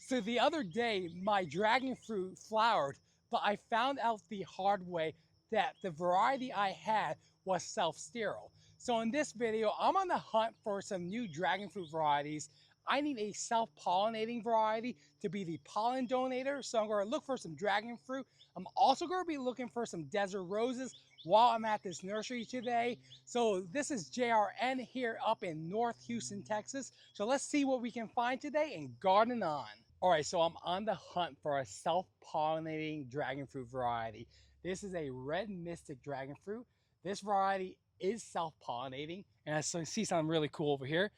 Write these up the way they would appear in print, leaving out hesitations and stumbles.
So the other day, my dragon fruit flowered, but I found out the hard way that the variety I had was self-sterile. So in this video, I'm on the hunt for some new dragon fruit varieties. I need a self-pollinating variety to be the pollen donator. So I'm going to look for some dragon fruit. I'm also going to be looking for some desert roses while I'm at this nursery today. So this is JRN here up in North Houston, Texas. So let's see what we can find today and garden on. All right, so I'm on the hunt for a self-pollinating dragon fruit variety. This is a red mystic dragon fruit. This variety is self-pollinating, and I see something really cool over here.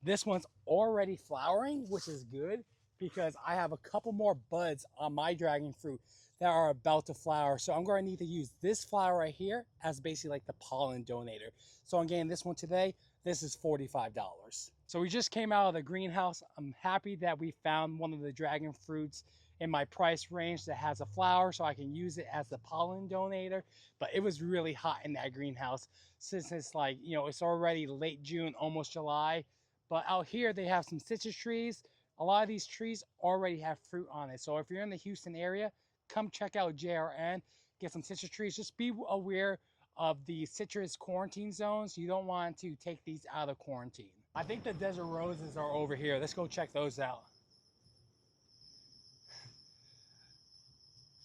This one's already flowering, which is good because I have a couple more buds on my dragon fruit that are about to flower. So I'm going to need to use this flower right here as basically like the pollen donator. So I'm getting this one today. This is $45. So we just came out of the greenhouse. I'm happy that we found one of the dragon fruits in my price range that has a flower so I can use it as the pollen donator. But it was really hot in that greenhouse since it's like, you know, it's already late June, almost July. But out here they have some citrus trees. A lot of these trees already have fruit on it. So if you're in the Houston area, come check out JRN, get some citrus trees. Just be aware of the citrus quarantine zones. You don't want to take these out of quarantine. I think the desert roses are over here. Let's go check those out.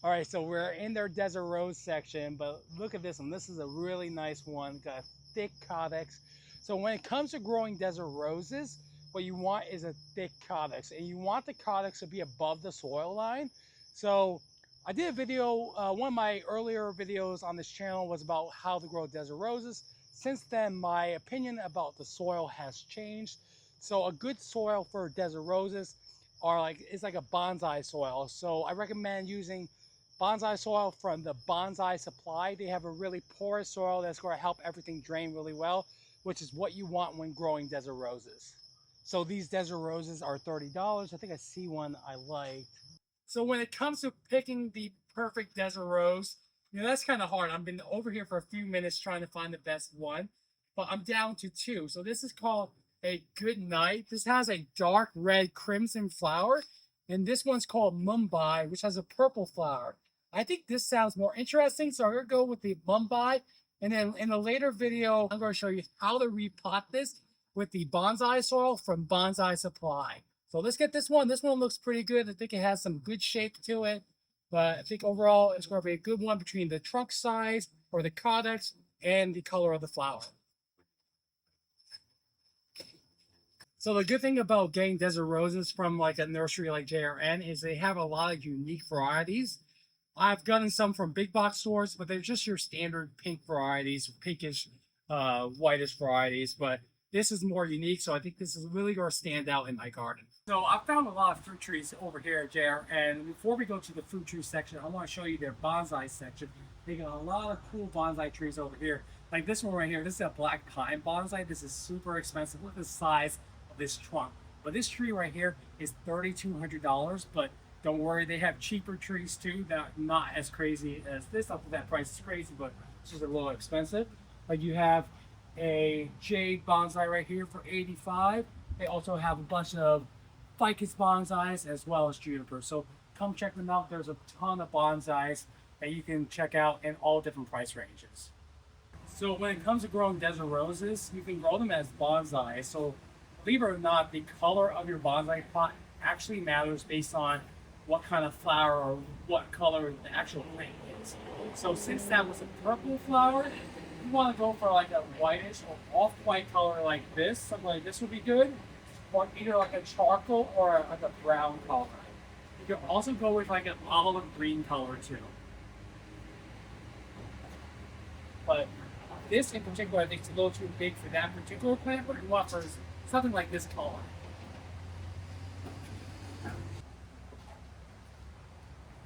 All right, so we're in their desert rose section, but look at this one. This is a really nice one, got a thick codex. So when it comes to growing desert roses, what you want is a thick codex, and you want the codex to be above the soil line. So I did a video, one of my earlier videos on this channel was about how to grow desert roses. Since then, my opinion about the soil has changed. So a good soil for desert roses is like a bonsai soil. So I recommend using bonsai soil from the Bonsai Supply. They have a really porous soil that's going to help everything drain really well, which is what you want when growing desert roses. So these desert roses are $30. I think I see one I like. So when it comes to picking the perfect desert rose, you know, that's kind of hard. I've been over here for a few minutes trying to find the best one, but I'm down to two. So this is called a Good Night. This has a dark red crimson flower, and this one's called Mumbai, which has a purple flower. I think this sounds more interesting, so I'm going to go with the Mumbai. And then in a later video, I'm going to show you how to repot this with the bonsai soil from Bonsai Supply. So let's get this one. This one looks pretty good. I think it has some good shape to it. But I think overall it's going to be a good one between the trunk size or the codex and the color of the flower. So the good thing about getting desert roses from like a nursery like JRN is they have a lot of unique varieties. I've gotten some from big box stores, but they're just your standard pink varieties, pinkish, whitish varieties. But this is more unique, so I think this is really going to stand out in my garden. So I found a lot of fruit trees over here at JR, and before we go to the fruit tree section, I want to show you their bonsai section. They got a lot of cool bonsai trees over here. Like this one right here, this is a black pine bonsai. This is super expensive. Look at the size of this trunk. But this tree right here is $3,200, but don't worry, they have cheaper trees too that are not as crazy as this. Up to that price is crazy, but it's just a little expensive. Like you have a jade bonsai right here for $85. They also have a bunch of ficus bonsais as well as juniper. So come check them out. There's a ton of bonsais that you can check out in all different price ranges. So when it comes to growing desert roses, you can grow them as bonsai. So believe it or not, the color of your bonsai pot actually matters based on what kind of flower or what color the actual plant is. So since that was a purple flower, you want to go for like a whitish or off-white color like this. Something like this would be good. Or either like a charcoal or like a brown color. You can also go with like an olive green color too. But this in particular, I think it's a little too big for that particular plant, but you want for something like this color.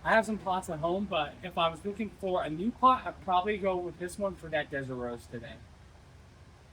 I have some pots at home, but if I was looking for a new pot, I'd probably go with this one for that desert rose today.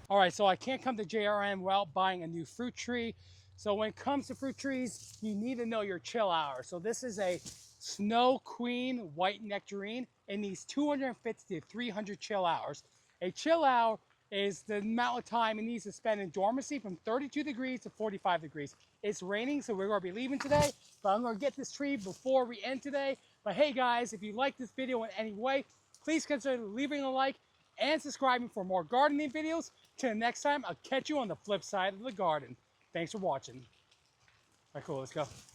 All right, so I can't come to JRN without buying a new fruit tree. So when it comes to fruit trees, you need to know your chill hour. So this is a Snow Queen white nectarine. It needs 250 to 300 chill hours. A chill hour is the amount of time it needs to spend in dormancy from 32 degrees to 45 degrees. It's raining, so we're going to be leaving today, but I'm going to get this tree before we end today. But hey guys, if you like this video in any way, please consider leaving a like and subscribing for more gardening videos. Till next time, I'll catch you on the flip side of the garden. Thanks for watching. All right, cool, let's go.